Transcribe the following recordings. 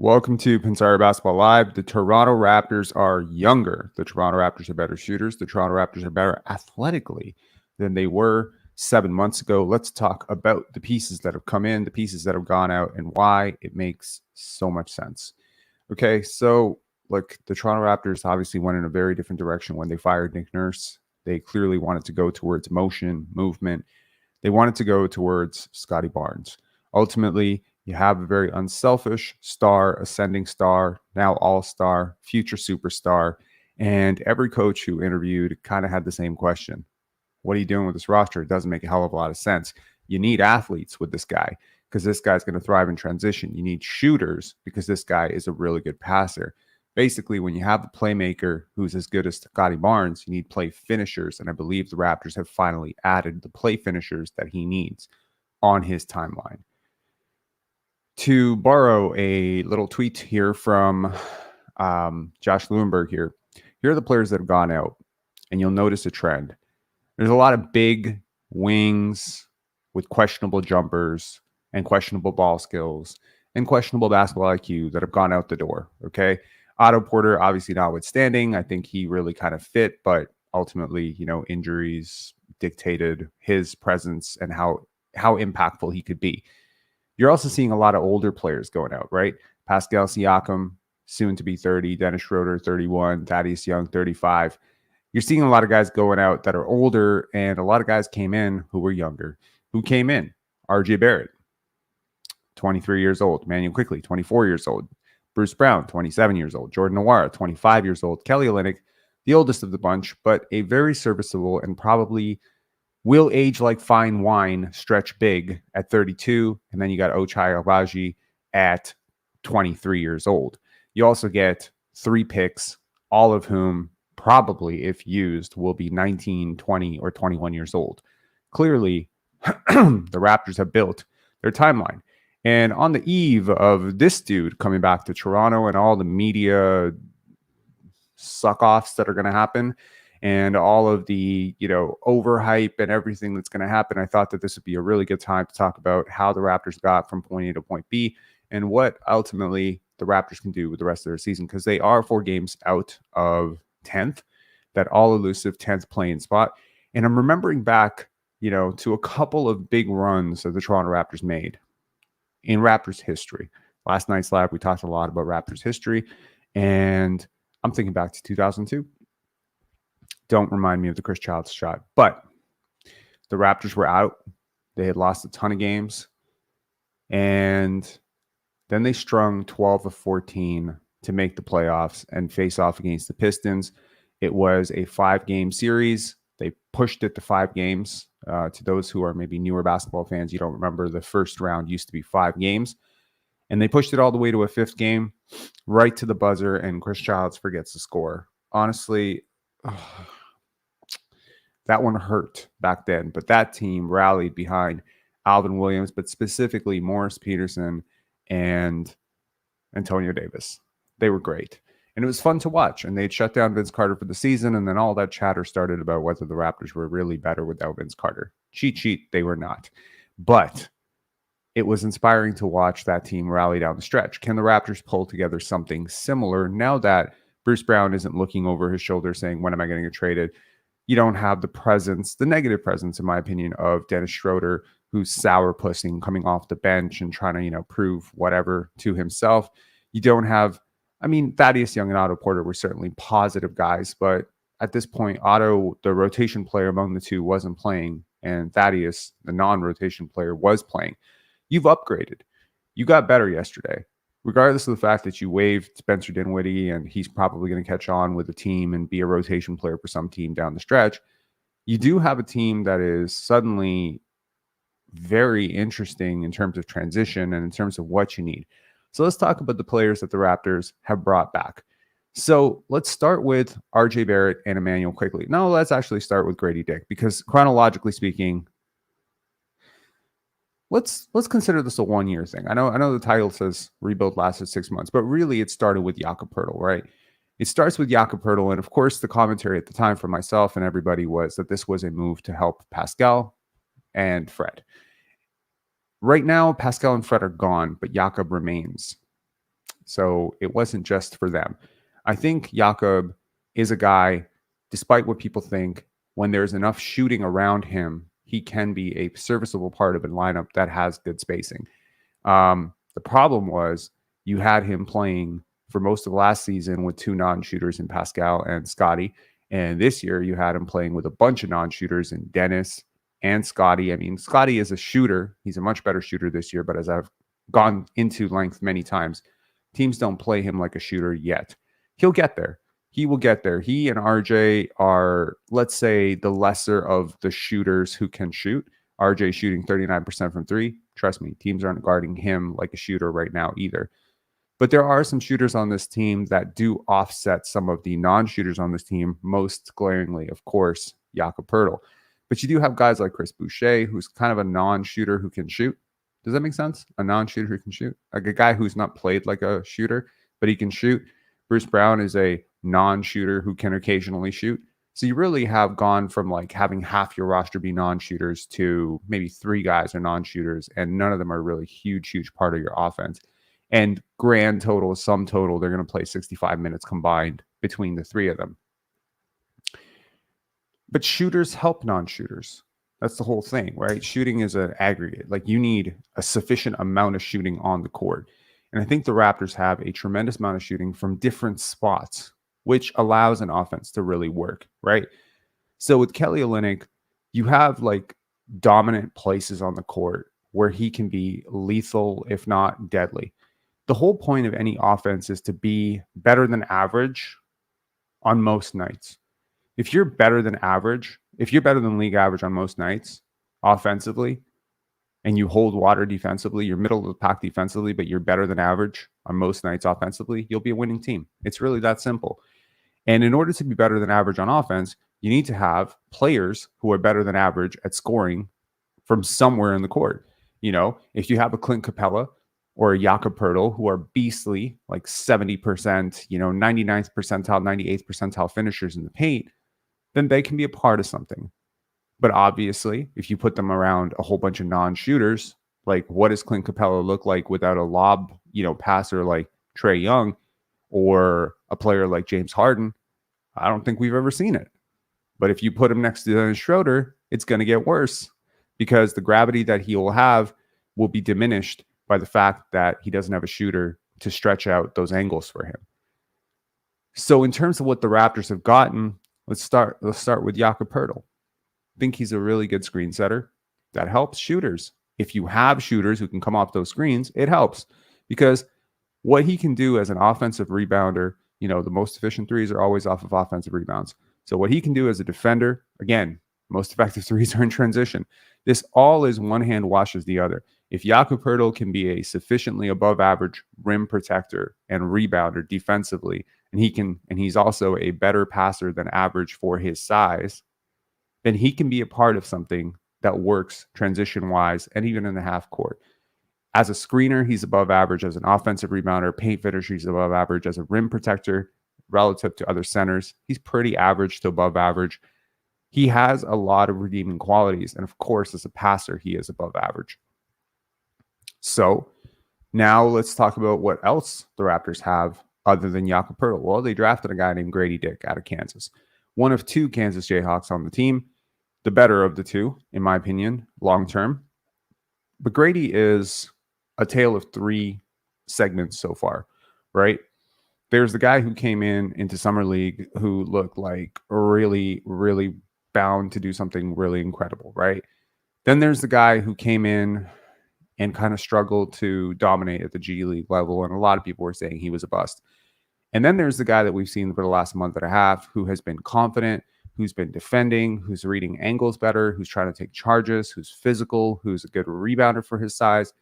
Welcome to Pinsire Basketball Live. The Toronto Raptors are younger. The Toronto Raptors are better shooters. The Toronto Raptors are better athletically than they were 7 months ago. Let's talk about the pieces that have come in, the pieces that have gone out, and why it makes so much sense. Okay, so look, the Toronto Raptors obviously went in a very different direction when they fired Nick Nurse. They clearly wanted to go towards motion, movement. They wanted to go towards Scottie Barnes. Ultimately, you have a very unselfish star, ascending star, now all-star, future superstar. And every coach who interviewed kind of had the same question. What are you doing with this roster? It doesn't make a hell of a lot of sense. You need athletes with this guy because this guy's going to thrive in transition. You need shooters because this guy is a really good passer. Basically, when you have a playmaker who's as good as Scottie Barnes, you need play finishers. And I believe the Raptors have finally added the play finishers that he needs on his timeline. To borrow a little tweet here from Josh Lewinberg here are the players that have gone out, and you'll notice a trend. There's a lot of big wings with questionable jumpers and questionable ball skills and questionable basketball IQ that have gone out the door, okay? Otto Porter, obviously notwithstanding, I think he really kind of fit, but ultimately, injuries dictated his presence and how impactful he could be. You're also seeing a lot of older players going out, right? Pascal Siakam, soon to be 30, Dennis Schroeder, 31, Thaddeus Young, 35. You're seeing a lot of guys going out that are older, and a lot of guys came in who were younger. Who came in? RJ Barrett, 23 years old. Manuel Quickley, 24 years old. Bruce Brown, 27 years old. Jordan Nwora, 25 years old. Kelly Olynyk, the oldest of the bunch, but a very serviceable and probably will age like fine wine, stretch big at 32. And then you got Ochai Agbaji at 23 years old. You also get 3 picks, all of whom probably, if used, will be 19, 20, or 21 years old. Clearly, the Raptors have built their timeline. And on the eve of this dude coming back to Toronto and all the media suck-offs that are going to happen, and all of the, overhype and everything that's going to happen, I thought that this would be a really good time to talk about how the Raptors got from point A to point B and what ultimately the Raptors can do with the rest of their season, because they are 4 games out of 10th, that all-elusive 10th play-in spot. And I'm remembering back, to a couple of big runs that the Toronto Raptors made in Raptors history. Last night's live, we talked a lot about Raptors history, and I'm thinking back to 2002. Don't remind me of the Chris Childs shot. But the Raptors were out. They had lost a ton of games. And then they strung 12 of 14 to make the playoffs and face off against the Pistons. It was a 5-game series. They pushed it to 5 games. To those who are maybe newer basketball fans, you don't remember, the first round used to be 5 games. And they pushed it all the way to a 5th game, right to the buzzer, and Chris Childs forgets to score. Honestly, that one hurt back then, but that team rallied behind Alvin Williams, but specifically Morris Peterson and Antonio Davis. They were great. And it was fun to watch. And they'd shut down Vince Carter for the season, and then all that chatter started about whether the Raptors were really better without Vince Carter. Cheat sheet, they were not. But it was inspiring to watch that team rally down the stretch. Can the Raptors pull together something similar now that Bruce Brown isn't looking over his shoulder saying, when am I going to get traded? You don't have the presence, the negative presence, in my opinion, of Dennis Schroeder, who's sourpussing, coming off the bench and trying to, prove whatever to himself. You don't have, Thaddeus Young and Otto Porter were certainly positive guys, but at this point, Otto, the rotation player among the two, wasn't playing, and Thaddeus, the non-rotation player, was playing. You've upgraded. You got better yesterday. Regardless of the fact that you waived Spencer Dinwiddie and he's probably going to catch on with the team and be a rotation player for some team down the stretch, you do have a team that is suddenly very interesting in terms of transition and in terms of what you need. So let's talk about the players that the Raptors have brought back. So let's start with RJ Barrett and Emmanuel Quickley. No, let's actually start with Gradey Dick, because chronologically speaking, let's consider this a 1-year thing. I know the title says rebuild lasted 6 months, but really it started with Jakob, right? It starts with Jakob, and of course the commentary at the time from myself and everybody was that this was a move to help Pascal and Fred. Right now, Pascal and Fred are gone, but Jakob remains. So it wasn't just for them. I think Jakob is a guy, despite what people think, when there's enough shooting around him, he can be a serviceable part of a lineup that has good spacing. The problem was you had him playing for most of last season with two non-shooters in Pascal and Scottie. And this year you had him playing with a bunch of non-shooters in Dennis and Scottie. I mean, Scottie is a shooter. He's a much better shooter this year, but as I've gone into length many times, teams don't play him like a shooter yet. He'll get there. He will get there. He and RJ are, let's say, the lesser of the shooters who can shoot. RJ shooting 39% from three. Trust me, teams aren't guarding him like a shooter right now either. But there are some shooters on this team that do offset some of the non-shooters on this team, most glaringly, of course, Jakob Poeltl. But you do have guys like Chris Boucher, who's kind of a non-shooter who can shoot. Does that make sense? A non-shooter who can shoot? Like a guy who's not played like a shooter, but he can shoot. Bruce Brown is a non-shooter who can occasionally shoot. So you really have gone from like having half your roster be non-shooters to maybe three guys are non-shooters, and none of them are really huge part of your offense. And grand total, sum total, they're going to play 65 minutes combined between the three of them. But shooters help non-shooters. That's the whole thing, right? Shooting is an aggregate. Like you need a sufficient amount of shooting on the court. And I think the Raptors have a tremendous amount of shooting from different spots, which allows an offense to really work, right? So with Kelly Olynyk, you have like dominant places on the court where he can be lethal, if not deadly. The whole point of any offense is to be better than average on most nights. If you're better than average, if you're better than league average on most nights offensively, and you hold water defensively, you're middle of the pack defensively, but you're better than average on most nights offensively, you'll be a winning team. It's really that simple. And in order to be better than average on offense, you need to have players who are better than average at scoring from somewhere in the court. You know, if you have a Clint Capella or a Jakob Poeltl who are beastly, like 70%, 99th percentile, 98th percentile finishers in the paint, then they can be a part of something. But obviously, if you put them around a whole bunch of non-shooters, like what does Clint Capella look like without a lob, passer like Trae Young or a player like James Harden? I don't think we've ever seen it. But if you put him next to Dennis Schroeder, it's going to get worse because the gravity that he will have will be diminished by the fact that he doesn't have a shooter to stretch out those angles for him. So in terms of what the Raptors have gotten, let's start with Jakob Poeltl. I think he's a really good screen setter. That helps shooters. If you have shooters who can come off those screens, it helps because what he can do as an offensive rebounder, the most efficient threes are always off of offensive rebounds. So what he can do as a defender, again, most effective threes are in transition. This all is one hand washes the other. If Jakob Poeltl can be a sufficiently above average rim protector and rebounder defensively, and he's also a better passer than average for his size, then he can be a part of something that works transition-wise and even in the half court. As a screener, he's above average. As an offensive rebounder, paint finisher, he's above average. As a rim protector, relative to other centers, he's pretty average to above average. He has a lot of redeeming qualities. And of course, as a passer, he is above average. So now let's talk about what else the Raptors have other than Jakob Poeltl. Well, they drafted a guy named Gradey Dick out of Kansas. One of two Kansas Jayhawks on the team. The better of the two, in my opinion, long term. But Gradey is a tale of three segments so far, right? There's the guy who came into Summer League who looked like really, really bound to do something really incredible, right? Then there's the guy who came in and kind of struggled to dominate at the G League level, and a lot of people were saying he was a bust. And then there's the guy that we've seen for the last month and a half who has been confident, who's been defending, who's reading angles better, who's trying to take charges, who's physical, who's a good rebounder for his size.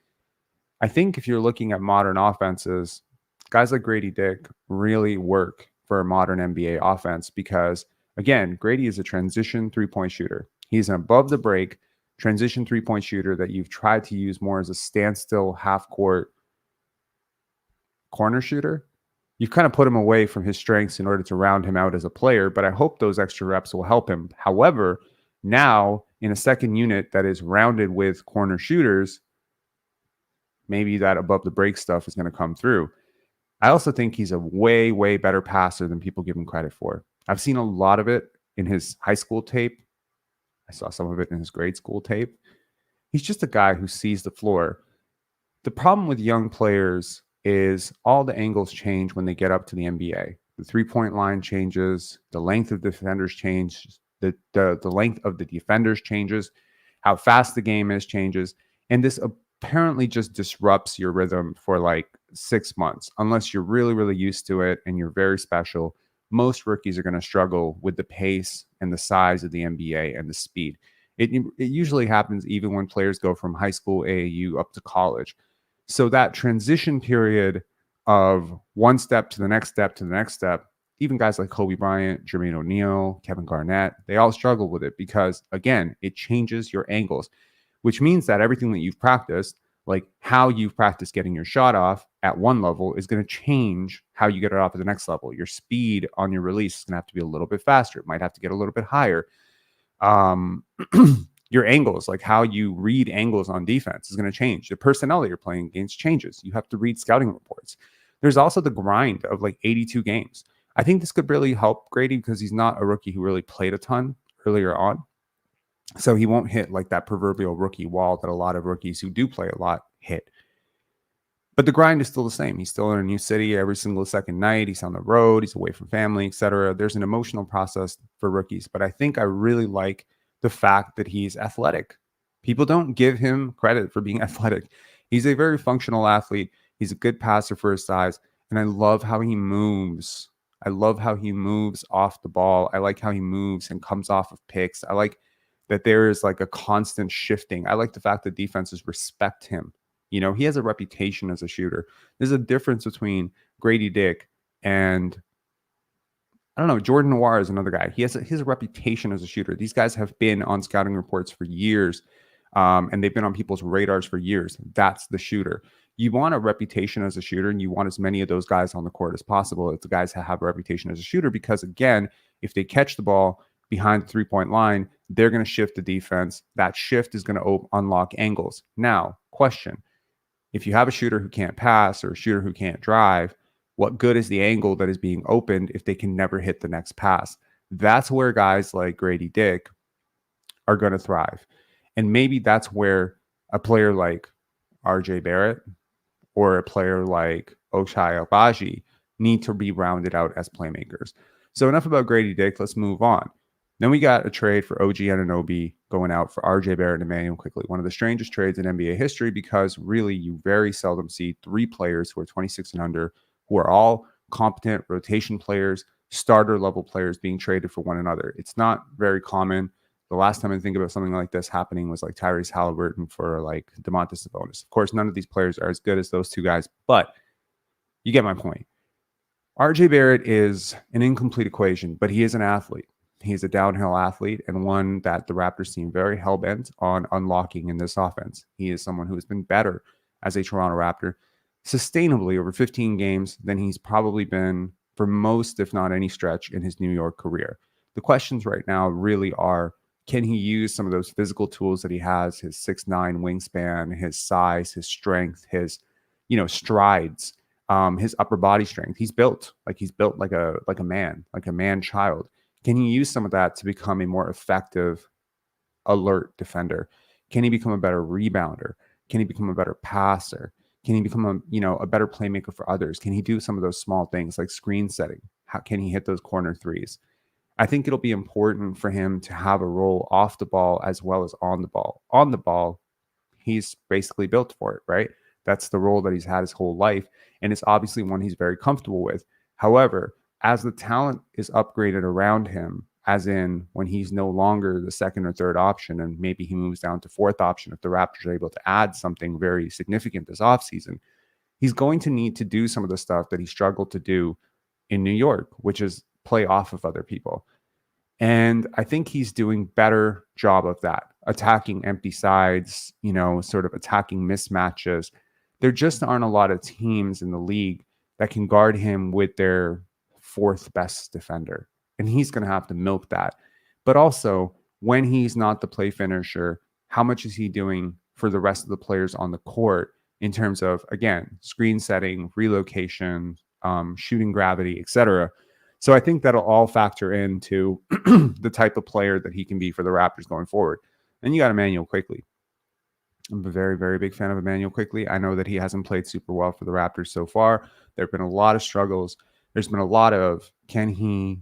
I think if you're looking at modern offenses, guys like Gradey Dick really work for a modern NBA offense because, again, Gradey is a transition three-point shooter. He's an above-the-break transition three-point shooter that you've tried to use more as a standstill half-court corner shooter. You've kind of put him away from his strengths in order to round him out as a player, but I hope those extra reps will help him. However, now in a second unit that is rounded with corner shooters, maybe that above the break stuff is going to come through. I also think he's a way, way better passer than people give him credit for. I've seen a lot of it in his high school tape. I saw some of it in his grade school tape. He's just a guy who sees the floor. The problem with young players is all the angles change when they get up to the NBA. The three-point line changes, the length of defenders changes, the length of the defenders changes, how fast the game is changes, and this apparently just disrupts your rhythm for like 6 months. Unless you're really, really used to it and you're very special, most rookies are going to struggle with the pace and the size of the NBA and the speed. It usually happens even when players go from high school AAU up to college. So that transition period of one step to the next step to the next step, even guys like Kobe Bryant, Jermaine O'Neal, Kevin Garnett, they all struggle with it because, again, it changes your angles, which means that everything that you've practiced, like how you've practiced getting your shot off at one level, is going to change how you get it off at the next level. Your speed on your release is going to have to be a little bit faster. It might have to get a little bit higher. Your angles, like how you read angles on defense, is going to change. The personnel that you're playing against changes. You have to read scouting reports. There's also the grind of like 82 games. I think this could really help Gradey because he's not a rookie who really played a ton earlier on. So he won't hit like that proverbial rookie wall that a lot of rookies who do play a lot hit. But the grind is still the same. He's still in a new city every single second night. He's on the road. He's away from family, etc. There's an emotional process for rookies. But I think I really like the fact that he's athletic. People don't give him credit for being athletic. He's a very functional athlete. He's a good passer for his size. And I love how he moves. I love how he moves off the ball. I like how he moves and comes off of picks. I like that there is like a constant shifting. I like the fact that defenses respect him. You know, he has a reputation as a shooter. There's a difference between Gradey Dick and, I don't know, Jordan Noir is another guy. He has a reputation as a shooter. These guys have been on scouting reports for years, and they've been on people's radars for years. That's the shooter. You want a reputation as a shooter, and you want as many of those guys on the court as possible. It's the guys that have a reputation as a shooter because, again, if they catch the ball behind the three-point line, they're going to shift the defense. That shift is going to unlock angles. Now, question. If you have a shooter who can't pass or a shooter who can't drive, what good is the angle that is being opened if they can never hit the next pass? That's where guys like Gradey Dick are going to thrive. And maybe that's where a player like RJ Barrett or a player like Ochai Agbaji need to be rounded out as playmakers. So enough about Gradey Dick. Let's move on. Then we got a trade for OG Anunoby going out for RJ Barrett and Emmanuel Quickley. One of the strangest trades in NBA history because really you very seldom see three players who are 26 and under, who are all competent rotation players, starter level players being traded for one another. It's not very common. The last time I think about something like this happening was like Tyrese Halliburton for like Domantas Sabonis. Of course, none of these players are as good as those two guys, but you get my point. RJ Barrett is an incomplete equation, but he is an athlete. He's a downhill athlete and one that the Raptors seem very hell-bent on unlocking in this offense. He is someone who has been better as a Toronto Raptor sustainably over 15 games than he's probably been for most, if not any stretch in his New York career. The questions right now really are, can he use some of those physical tools that he has, his 6'9" wingspan, his size, his strength, his, strides, his upper body strength. He's built like a man child. Can he use some of that to become a more effective, alert defender? Can he become a better rebounder? Can he become a better passer? Can he become a better playmaker for others? Can he do some of those small things like screen setting? How can he hit those corner threes? I think it'll be important for him to have a role off the ball as well as on the ball. On the ball, he's basically built for it, right? That's the role that he's had his whole life, and it's obviously one he's very comfortable with. However, as the talent is upgraded around him, as in when he's no longer the second or third option, and maybe he moves down to fourth option if the Raptors are able to add something very significant this offseason, he's going to need to do some of the stuff that he struggled to do in New York, which is play off of other people. And I think he's doing better job of that, attacking empty sides, sort of attacking mismatches. There just aren't a lot of teams in the league that can guard him with their fourth best defender. And he's going to have to milk that. But also, when he's not the play finisher, how much is he doing for the rest of the players on the court in terms of, again, screen setting, relocation, shooting gravity, etc. So I think that'll all factor into the type of player that he can be for the Raptors going forward. And you got Immanuel Quickley. I'm a very, very big fan of Immanuel Quickley. I know that he hasn't played super well for the Raptors so far. There have been a lot of struggles. There's been a lot of, can he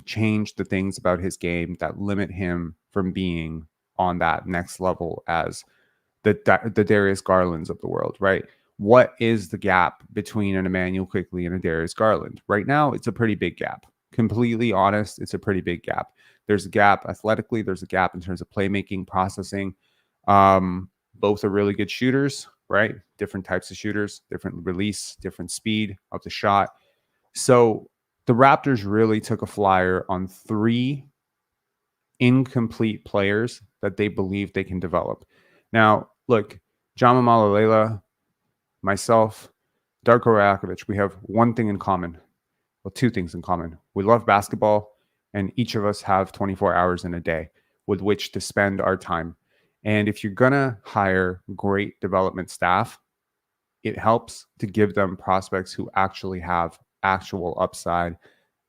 change the things about his game that limit him from being on that next level as the Darius Garlands of the world, right? What is the gap between an Immanuel Quickley and a Darius Garland? Right now, it's a pretty big gap. Completely honest, it's a pretty big gap. There's a gap athletically. There's a gap in terms of playmaking, processing. Both are really good shooters, right? Different types of shooters, different release, different speed of the shot. So the Raptors really took a flyer on 3 incomplete players that they believe they can develop. Now, look, Jama Malalela, myself, Darko Rajakovic, we have one thing in common. Well, 2 things in common. We love basketball, and each of us have 24 hours in a day with which to spend our time. And if you're going to hire great development staff, it helps to give them prospects who actually have actual upside,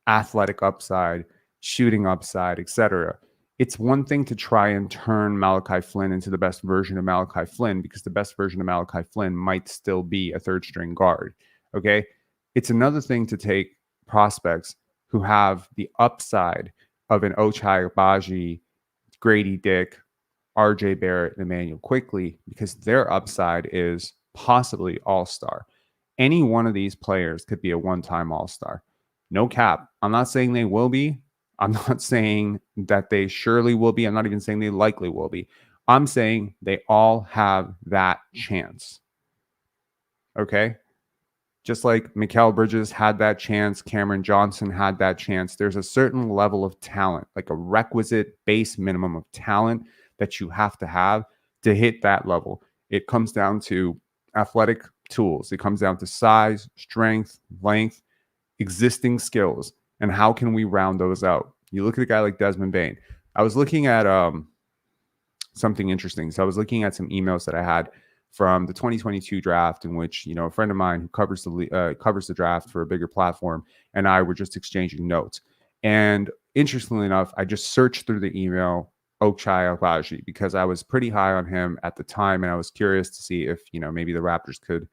athletic upside, shooting upside, etc. It's one thing to try and turn Malachi Flynn into the best version of Malachi Flynn, because the best version of Malachi Flynn might still be a 3rd-string guard. Okay. It's another thing to take prospects who have the upside of an Ochai Agbaji, Gradey Dick, RJ Barrett, and Immanuel Quickley, because their upside is possibly all-star. Any one of these players could be a one-time all-star. No cap. I'm not saying they will be. I'm not saying that they surely will be. I'm not even saying they likely will be. I'm saying they all have that chance. Okay? Just like Mikal Bridges had that chance, Cameron Johnson had that chance. There's a certain level of talent, like a requisite base minimum of talent that you have to hit that level. It comes down to athletic tools. It comes down to size, strength, length, existing skills, and how can we round those out? You look at a guy like Desmond Bane. I was looking at something interesting. So I was looking at some emails that I had from the 2022 draft, in which, a friend of mine who covers the draft for a bigger platform and I were just exchanging notes. And interestingly enough, I just searched through the email Ochai Agbaji because I was pretty high on him at the time, and I was curious to see if maybe the Raptors could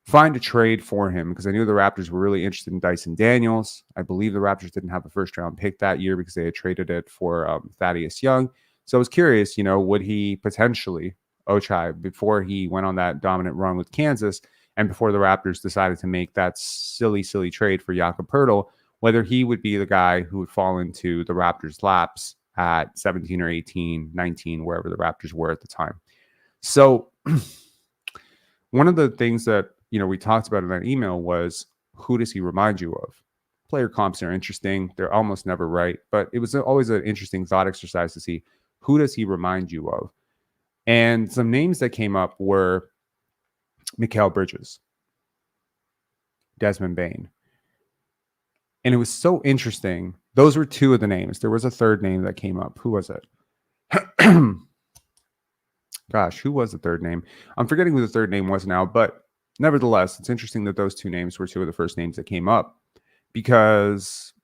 find a trade for him, because I knew the Raptors were really interested in Dyson Daniels. I believe the Raptors didn't have a 1st-round pick that year because they had traded it for Thaddeus Young. So I was curious, would he potentially, Ochai, before he went on that dominant run with Kansas and before the Raptors decided to make that silly trade for Jakob Poeltl, whether he would be the guy who would fall into the Raptors' laps at 17 or 18, 19, wherever the Raptors were at the time. So one of the things that we talked about in that email was, who does he remind you of? Player comps are interesting. They're almost never right, but it was always an interesting thought exercise to see, who does he remind you of? And some names that came up were Mikal Bridges, Desmond Bane. And it was so interesting. Those were 2 of the names. There was a 3rd name that came up. Who was it? Gosh, who was the 3rd name? I'm forgetting who the 3rd name was now, but nevertheless, it's interesting that those 2 names were 2 of the first names that came up, because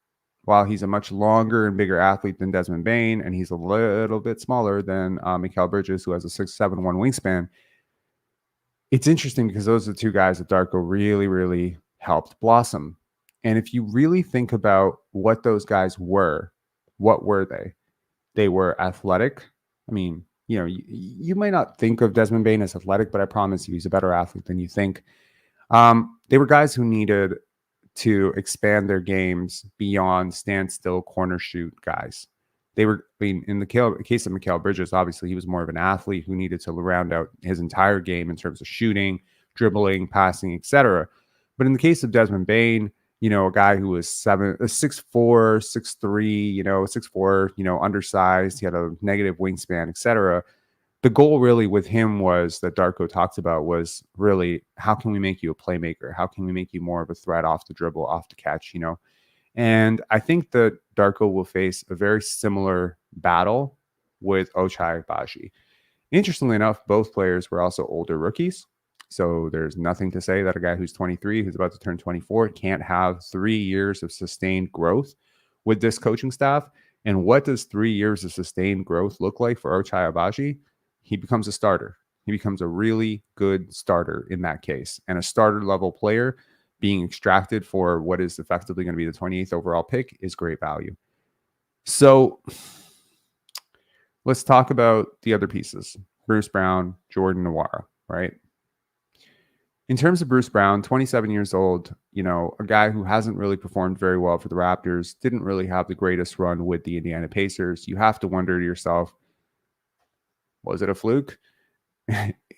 while he's a much longer and bigger athlete than Desmond Bane, and he's a little bit smaller than Mikal Bridges, who has a 6'7" wingspan, it's interesting because those are the 2 guys that Darko really, really helped blossom. And if you really think about what those guys were, what were they? They were athletic. I mean, you might not think of Desmond Bane as athletic, but I promise you he's a better athlete than you think. They were guys who needed to expand their games beyond standstill corner shoot guys. They were, in the case of Mikal Bridges, obviously he was more of an athlete who needed to round out his entire game in terms of shooting, dribbling, passing, etc. But in the case of Desmond Bane, a guy who was 6'4", 6'3", 6'4", undersized. He had a negative wingspan, etc. The goal really with him was, that Darko talks about, was really, how can we make you a playmaker? How can we make you more of a threat off the dribble, off the catch, And I think that Darko will face a very similar battle with Ochai Agbaji. Interestingly enough, both players were also older rookies. So there's nothing to say that a guy who's 23, who's about to turn 24, can't have 3 years of sustained growth with this coaching staff. And what does 3 years of sustained growth look like for Ochai Agbaji? He becomes a starter. He becomes a really good starter in that case. And a starter level player being extracted for what is effectively going to be the 28th overall pick is great value. So let's talk about the other pieces. Bruce Brown, Jordan Nwora, right? In terms of Bruce Brown, 27 years old, a guy who hasn't really performed very well for the Raptors, didn't really have the greatest run with the Indiana Pacers. You have to wonder to yourself, was it a fluke?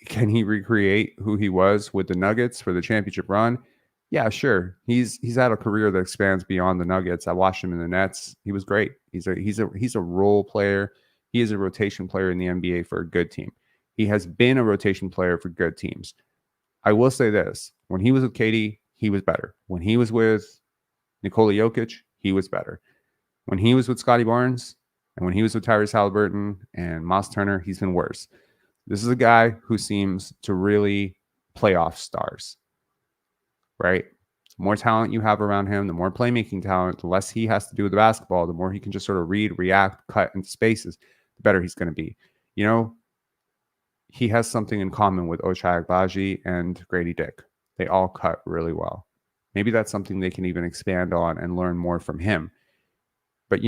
Can he recreate who he was with the Nuggets for the championship run? Yeah, sure. He's had a career that expands beyond the Nuggets. I watched him in the Nets. He was great. He's a role player. He is a rotation player in the NBA for a good team. He has been a rotation player for good teams. I will say this. When he was with KD, he was better. When he was with Nikola Jokic, he was better. When he was with Scottie Barnes, and when he was with Tyrese Halliburton and Miles Turner, he's been worse. This is a guy who seems to really play off stars, right? The more talent you have around him, the more playmaking talent, the less he has to do with the basketball, the more he can just sort of read, react, cut into spaces, the better he's going to be. He has something in common with Ochai Agbaji and Gradey Dick. They all cut really well. Maybe that's something they can even expand on and learn more from him. But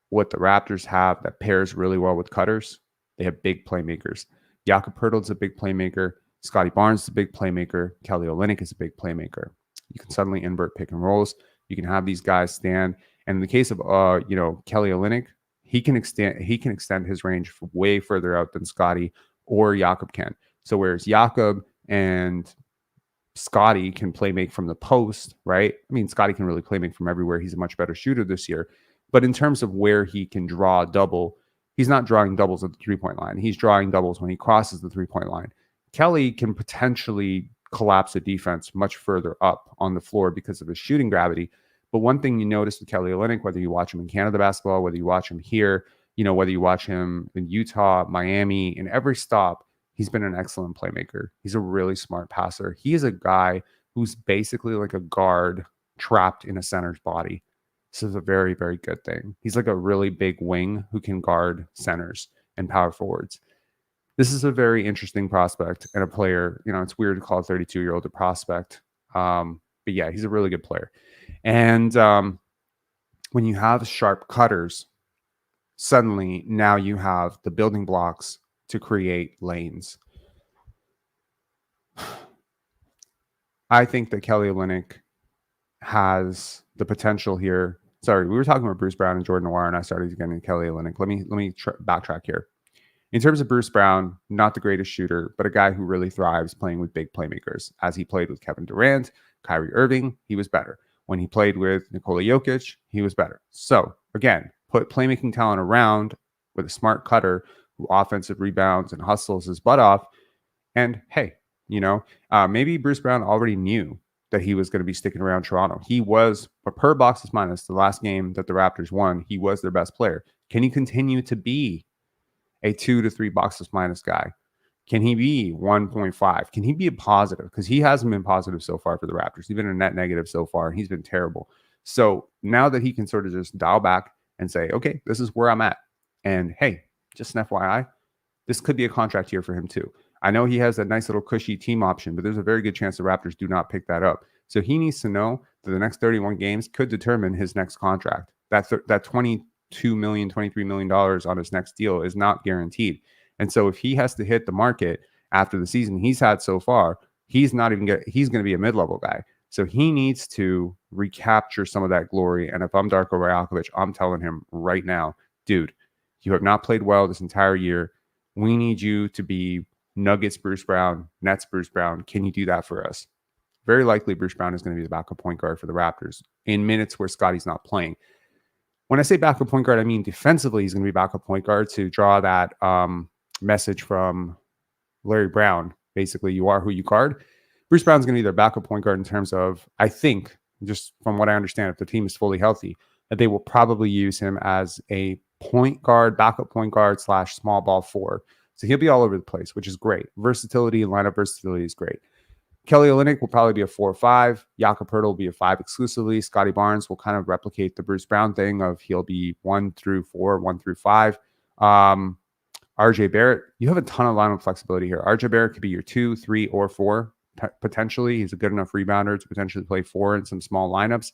what the Raptors have that pairs really well with cutters? They have big playmakers. Jakob Poeltl is a big playmaker. Scottie Barnes is a big playmaker. Kelly Olynyk is a big playmaker. You can suddenly invert pick and rolls. You can have these guys stand. And in the case of Kelly Olynyk, he can extend his range way further out than Scottie or Jakob can. So whereas Jakob and Scottie can play make from the post, right? I mean, Scottie can really play make from everywhere. He's a much better shooter this year. But in terms of where he can draw a double, he's not drawing doubles at the three-point line. He's drawing doubles when he crosses the three-point line. Kelly can potentially collapse a defense much further up on the floor because of his shooting gravity. But one thing you notice with Kelly Olynyk, whether you watch him in Canada basketball, whether you watch him here, whether you watch him in Utah, Miami, in every stop, he's been an excellent playmaker. He's a really smart passer. He is a guy who's basically like a guard trapped in a center's body. This is a very, very good thing. He's like a really big wing who can guard centers and power forwards. This is a very interesting prospect and a player. It's weird to call a 32-year-old a prospect. But yeah, he's a really good player. And when you have sharp cutters, suddenly now you have the building blocks to create lanes. I think that Kelly Olynyk has the potential here. Sorry, we were talking about Bruce Brown and Jordan Nwora, and I started getting into Kelly Olynyk. Let me backtrack here. In terms of Bruce Brown, not the greatest shooter, but a guy who really thrives playing with big playmakers. As he played with Kevin Durant, Kyrie Irving, he was better. When he played with Nikola Jokic, he was better. So again, put playmaking talent around with a smart cutter who offensive rebounds and hustles his butt off. And hey, maybe Bruce Brown already knew that he was going to be sticking around Toronto. He was, per boxes minus, the last game that the Raptors won, he was their best player. Can he continue to be a 2 to 3 boxes minus guy? Can he be 1.5? Can he be a positive? Because he hasn't been positive so far for the Raptors. He's been a net negative so far, and he's been terrible. So now that he can sort of just dial back and say, okay, this is where I'm at. And hey, just an FYI, this could be a contract year for him too. I know he has a nice little cushy team option, but there's a very good chance the Raptors do not pick that up. So he needs to know that the next 31 games could determine his next contract. That $22 million, $23 million on his next deal is not guaranteed. And so if he has to hit the market after the season he's had so far, he's going to be a mid-level guy. So he needs to recapture some of that glory. And if I'm Darko Rajakovic, I'm telling him right now, dude, you have not played well this entire year. We need you to be Nuggets Bruce Brown, Nets Bruce Brown. Can you do that for us? Very likely Bruce Brown is going to be the backup point guard for the Raptors in minutes where Scottie's not playing. When I say backup point guard, I mean defensively he's going to be backup point guard to draw that message from Larry Brown. Basically, you are who you guard. Bruce Brown's going to be their backup point guard in terms of, I think, just from what I understand, if the team is fully healthy, that they will probably use him as a point guard, backup point guard / small ball 4. So he'll be all over the place, which is great. Versatility and lineup versatility is great. Kelly Olynyk will probably be a 4-5. Jakob Poeltl will be a 5 exclusively. Scottie Barnes will kind of replicate the Bruce Brown thing of he'll be 1 through 4, 1 through 5. RJ Barrett, you have a ton of lineup flexibility here. RJ Barrett could be your 2, 3, or 4 potentially. He's a good enough rebounder to potentially play 4 in some small lineups.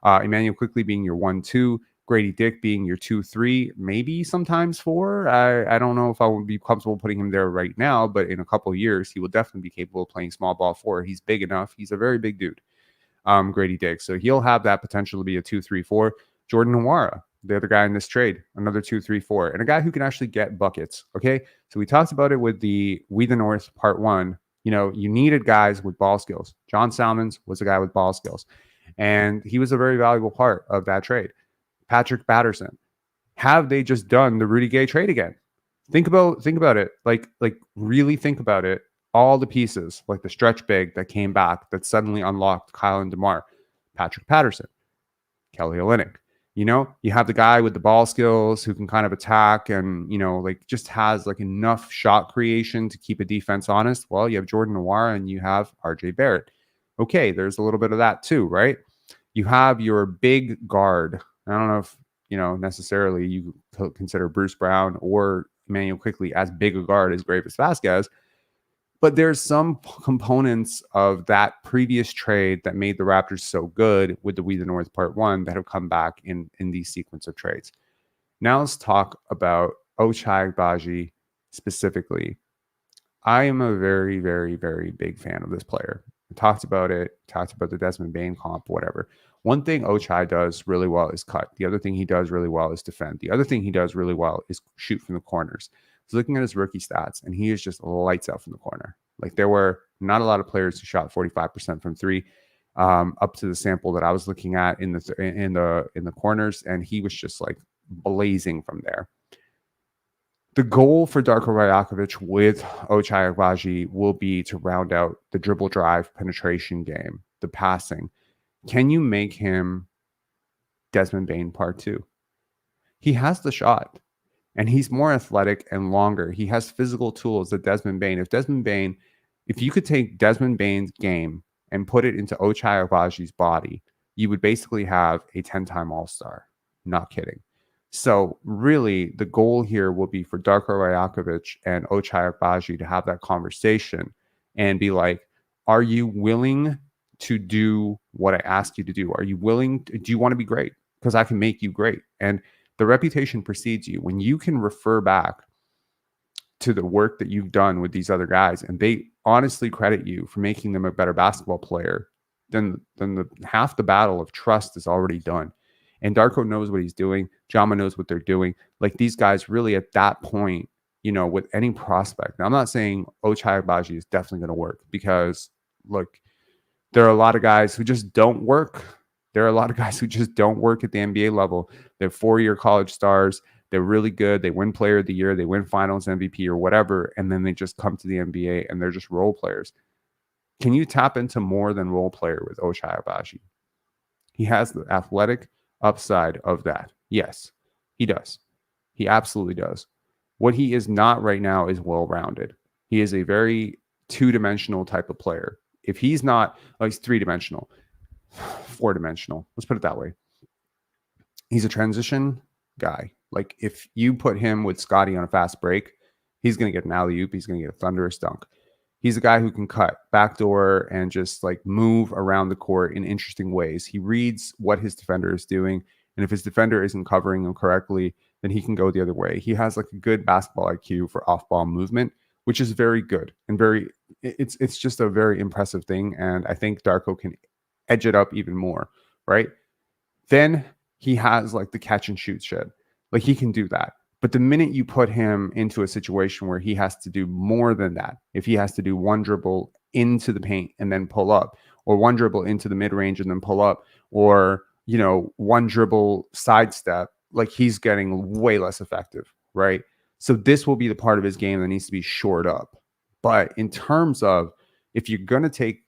Emmanuel Quickly being your 1, 2. Gradey Dick being your 2, 3, maybe sometimes 4. I don't know if I would be comfortable putting him there right now, but in a couple of years, he will definitely be capable of playing small ball 4. He's big enough. He's a very big dude, Gradey Dick. So he'll have that potential to be a 2, 3, 4. Jordan Nwora, the other guy in this trade, another 2, 3, 4, and a guy who can actually get buckets. Okay. So we talked about it with the We the North part 1. You needed guys with ball skills. John Salmons was a guy with ball skills, and he was a very valuable part of that trade. Patrick Patterson. Have they just done the Rudy Gay trade again? Think about it. Like really think about it. All the pieces, like the stretch big that came back that suddenly unlocked Kyle and DeMar. Patrick Patterson, Kelly Olynyk. You have the guy with the ball skills who can kind of attack and, just has like enough shot creation to keep a defense honest. Well, you have Jordan Nwora and you have RJ Barrett. Okay, there's a little bit of that too, right? You have your big guard. I don't know if, necessarily you consider Bruce Brown or Emmanuel Quickly as big a guard as Gravis Vasquez, but there's some components of that previous trade that made the Raptors so good with the We the North Part 1 that have come back in these sequence of trades. Now let's talk about Ochai Agbaji specifically. I am a very, very, very big fan of this player. I talked about the Desmond Bane comp, whatever. One thing Ochai does really well is cut. The other thing he does really well is defend. The other thing he does really well is shoot from the corners. I was looking at his rookie stats, and he is just lights out from the corner. Like, there were not a lot of players who shot 45% from 3, up to the sample that I was looking at in the corners, and he was just like blazing from there. The goal for Darko Rajakovic with Ochai Agbaji will be to round out the dribble drive penetration game, the passing. Can you make him Desmond Bane part 2? He has the shot, and he's more athletic and longer. He has physical tools that Desmond Bane. If you could take Desmond Bane's game and put it into Ochai Agbaji's body, you would basically have a 10-time All-Star. Not kidding. So really, the goal here will be for Darko Rajakovic and Ochai Agbaji to have that conversation and be like, are you willing to do what I asked you to do? Do you want to be great? Because I can make you great. And the reputation precedes you. When you can refer back to the work that you've done with these other guys, and they honestly credit you for making them a better basketball player, then half the battle of trust is already done. And Darko knows what he's doing. Jama knows what they're doing. Like, these guys really at that point, with any prospect. Now, I'm not saying Ochai Agbaji is definitely going to work, because look, there are a lot of guys who just don't work. There are a lot of guys who just don't work at the NBA level. They're 4-year college stars. They're really good. They win player of the year. They win finals MVP or whatever. And then they just come to the NBA and they're just role players. Can you tap into more than role player with Ochai Agbaji? He has the athletic upside of that. Yes, he does. He absolutely does. What he is not right now is well-rounded. He is a very two-dimensional type of player. If he's not, he's three-dimensional, four-dimensional. Let's put it that way. He's a transition guy. Like, if you put him with Scottie on a fast break, he's going to get an alley-oop. He's going to get a thunderous dunk. He's a guy who can cut backdoor and just like move around the court in interesting ways. He reads what his defender is doing. And if his defender isn't covering him correctly, then he can go the other way. He has like a good basketball IQ for off-ball movement, which is very good and it's just a very impressive thing. And I think Darko can edge it up even more, right? Then he has like the catch and shoot shit. Like, he can do that. But the minute you put him into a situation where he has to do more than that, if he has to do one dribble into the paint and then pull up, or one dribble into the mid-range and then pull up, or, one dribble sidestep, like, he's getting way less effective, right? So this will be the part of his game that needs to be shored up. But in terms of, if you're going to take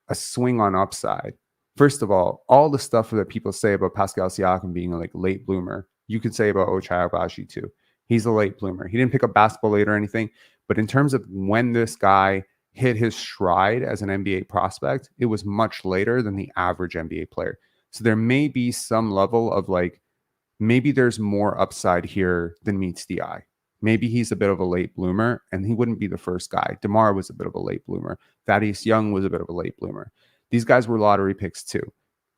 a swing on upside, first of all the stuff that people say about Pascal Siakam being like late bloomer, you could say about Ochai Agbaji too. He's a late bloomer. He didn't pick up basketball late or anything, but in terms of when this guy hit his stride as an NBA prospect, it was much later than the average NBA player. So there may be some level of like, maybe there's more upside here than meets the eye. Maybe he's a bit of a late bloomer, and he wouldn't be the first guy. DeMar was a bit of a late bloomer. Thaddeus Young was a bit of a late bloomer. These guys were lottery picks too.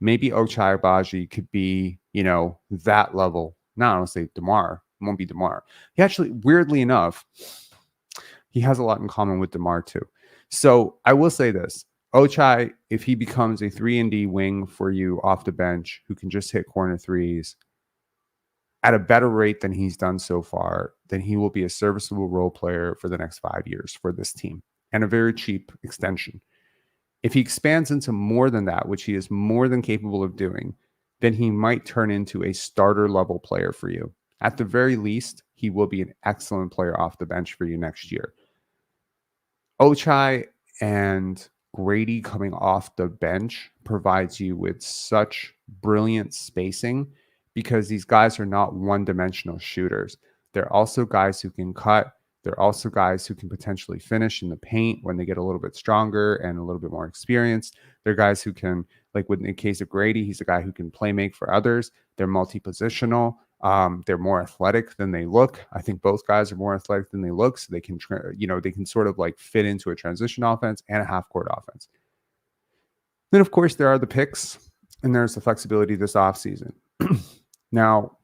Maybe Ochai Agbaji could be, that level. No, I don't say DeMar. It won't be DeMar. He actually, weirdly enough, he has a lot in common with DeMar too. So I will say this. Ochai, if he becomes a 3-and-D wing for you off the bench who can just hit corner threes at a better rate than he's done so far, then he will be a serviceable role player for the next 5 years for this team and a very cheap extension. If he expands into more than that, which he is more than capable of doing, then he might turn into a starter level player for you. At the very least, he will be an excellent player off the bench for you next year. Ochai and Gradey coming off the bench provides you with such brilliant spacing because these guys are not one-dimensional shooters. They're also guys who can cut. They're also guys who can potentially finish in the paint when they get a little bit stronger and a little bit more experienced. They're guys who can, like in the case of Gradey, he's a guy who can play make for others. They're multi-positional. They're more athletic than they look. I think both guys are more athletic than they look, so they can, they can sort of like fit into a transition offense and a half-court offense. Then, of course, there are the picks, and there's the flexibility this offseason. Now,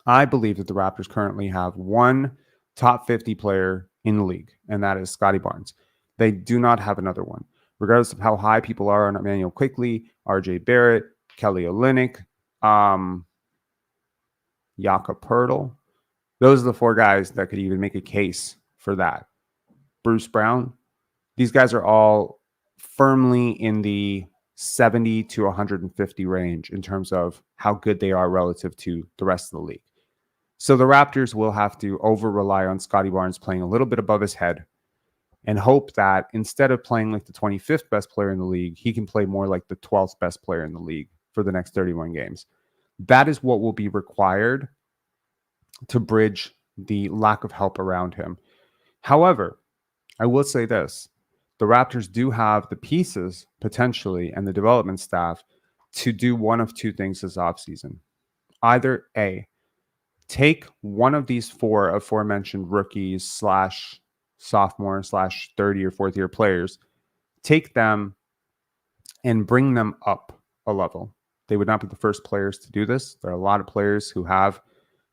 I believe that the Raptors currently have one top 50 player in the league, and that is Scottie Barnes. They do not have another one. Regardless of how high people are on Emmanuel Quickley, RJ Barrett, Kelly Olynyk, Jakob Poeltl, those are the four guys that could even make a case for that. Bruce Brown, these guys are all firmly in the 70 to 150 range in terms of how good they are relative to the rest of the league. So the Raptors will have to over-rely on Scottie Barnes playing a little bit above his head and hope that instead of playing like the 25th best player in the league, he can play more like the 12th best player in the league for the next 31 games. That is what will be required to bridge the lack of help around him. However, I will say this. The Raptors do have the pieces, potentially, and the development staff to do one of two things this offseason. Either A, take one of these four aforementioned rookies slash sophomore slash third year, fourth year players, take them and bring them up a level. They would not be the first players to do this. There are a lot of players who have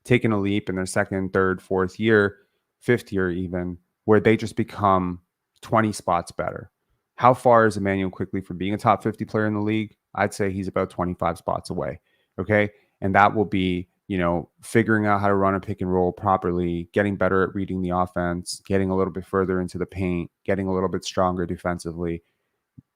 taken a leap in their second, third, fourth year, fifth year even, where they just become 20 spots better. How far is Emmanuel Quickley from being a top 50 player in the league? I'd say he's about 25 spots away. Okay. And that will be, figuring out how to run a pick and roll properly, getting better at reading the offense, getting a little bit further into the paint, getting a little bit stronger defensively.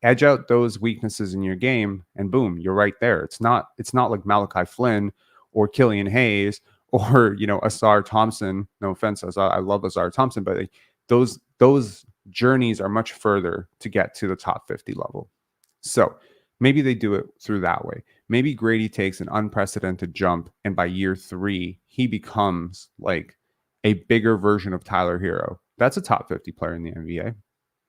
Edge out those weaknesses in your game, and boom, you're right there. It's not like Malachi Flynn or Killian Hayes or Asar Thompson. No offense, I love Asar Thompson, but those journeys are much further to get to the top 50 level. So maybe they do it through that way. Maybe Gradey takes an unprecedented jump, and by year 3, he becomes like a bigger version of Tyler Hero. That's a top 50 player in the NBA.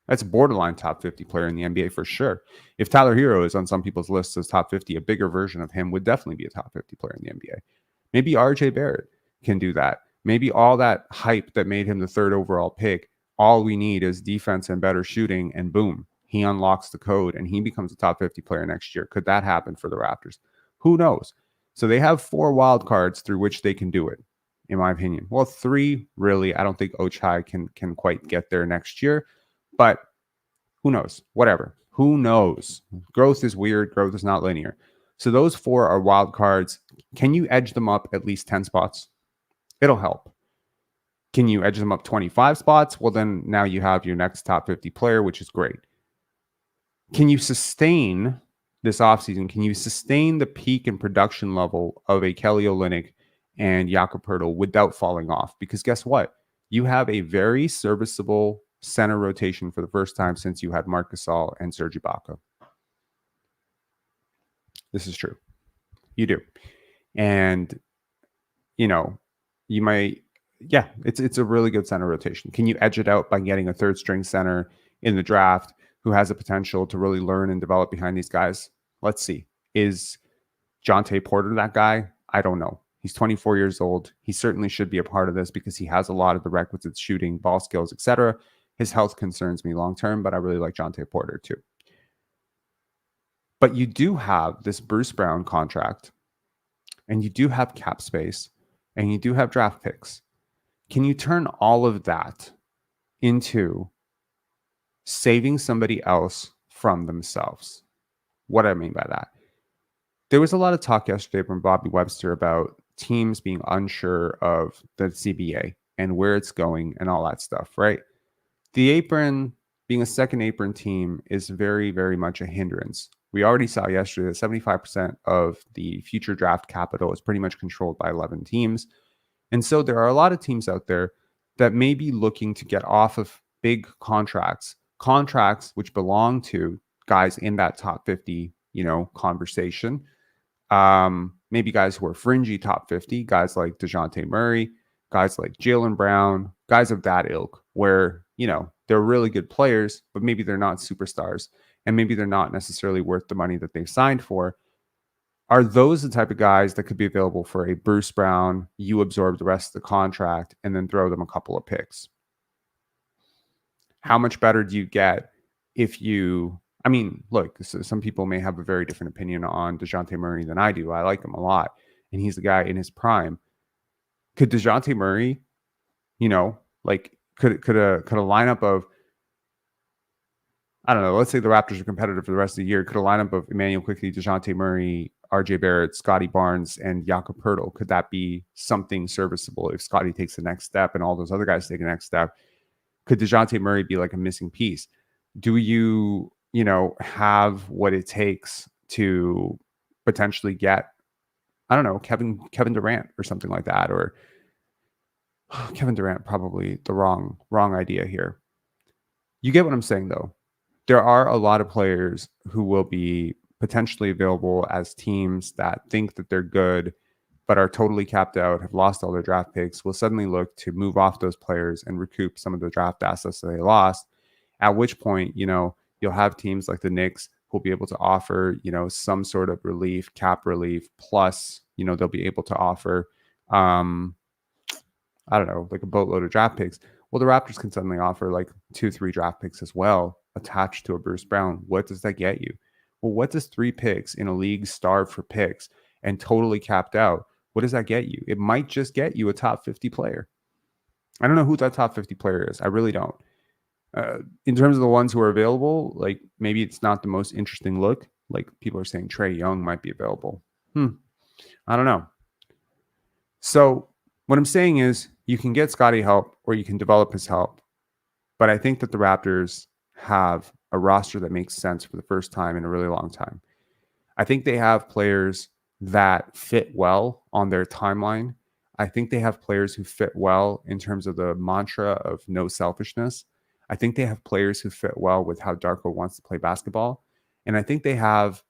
That's a borderline top 50 player in the NBA for sure. If Tyler Hero is on some people's lists as top 50, a bigger version of him would definitely be a top 50 player in the NBA. Maybe RJ Barrett can do that. Maybe all that hype that made him the third overall pick, all we need is defense and better shooting, and boom, he unlocks the code and he becomes a top 50 player next year. Could that happen for the Raptors? Who knows? So they have 4 wild cards through which they can do it, in my opinion. Well, 3, really. I don't think Ochai can quite get there next year, but who knows? Whatever. Who knows? Growth is weird. Growth is not linear. So those 4 are wild cards. Can you edge them up at least 10 spots? It'll help. Can you edge them up 25 spots? Well, then now you have your next top 50 player, which is great. Can you sustain this offseason? Can you sustain the peak and production level of a Kelly Olynyk and Jakob Poeltl without falling off? Because guess what? You have a very serviceable center rotation for the first time since you had Marc Gasol and Serge Ibaka. This is true. You do. And, you might Yeah, it's a really good center rotation. Can you edge it out by getting a third string center in the draft who has the potential to really learn and develop behind these guys? Let's see. Is Jontay Porter that guy? I don't know. He's 24 years old. He certainly should be a part of this because he has a lot of the requisite shooting, ball skills, etc. His health concerns me long term, but I really like Jontay Porter too. But you do have this Bruce Brown contract, and you do have cap space, and you do have draft picks. Can you turn all of that into saving somebody else from themselves? What do I mean by that? There was a lot of talk yesterday from Bobby Webster about teams being unsure of the CBA and where it's going and all that stuff, right? The apron, being a second apron team, is very, very much a hindrance. We already saw yesterday that 75% of the future draft capital is pretty much controlled by 11 teams. And so there are a lot of teams out there that may be looking to get off of big contracts which belong to guys in that top 50, conversation. Maybe guys who are fringy top 50, guys like DeJounte Murray, guys like Jaylen Brown, guys of that ilk, where, they're really good players, but maybe they're not superstars, and maybe they're not necessarily worth the money that they've signed for. Are those the type of guys that could be available for a Bruce Brown, you absorb the rest of the contract, and then throw them a couple of picks? How much better do you get if you... I mean, look, some people may have a very different opinion on DeJounte Murray than I do. I like him a lot, and he's the guy in his prime. Could DeJounte Murray, could a lineup of, I don't know, let's say the Raptors are competitive for the rest of the year, could a lineup of Emmanuel Quickley, DeJounte Murray, RJ Barrett, Scottie Barnes, and Jakob Poeltl, could that be something serviceable if Scottie takes the next step and all those other guys take the next step? Could DeJounte Murray be like a missing piece? Do you have what it takes to potentially get, I don't know, Kevin Durant or something like that? Or Kevin Durant, probably the wrong idea here. You get what I'm saying, though. There are a lot of players who will be potentially available as teams that think that they're good, but are totally capped out, have lost all their draft picks, will suddenly look to move off those players and recoup some of the draft assets that they lost. At which point, you'll have teams like the Knicks who'll be able to offer, some sort of relief, cap relief, plus, they'll be able to offer, I don't know, like a boatload of draft picks. Well, the Raptors can suddenly offer like 2-3 draft picks as well, attached to a Bruce Brown. What does that get you? Well, what does 3 picks in a league starved for picks and totally capped out? What does that get you? It might just get you a top 50 player. I don't know who that top 50 player is. I really don't. In terms of the ones who are available, like maybe it's not the most interesting look. Like people are saying Trae Young might be available. I don't know. So what I'm saying is you can get Scottie help or you can develop his help. But I think that the Raptors have a roster that makes sense for the first time in a really long time. I think they have players that fit well on their timeline. I think they have players who fit well in terms of the mantra of no selfishness. I think they have players who fit well with how Darko wants to play basketball. And I think they have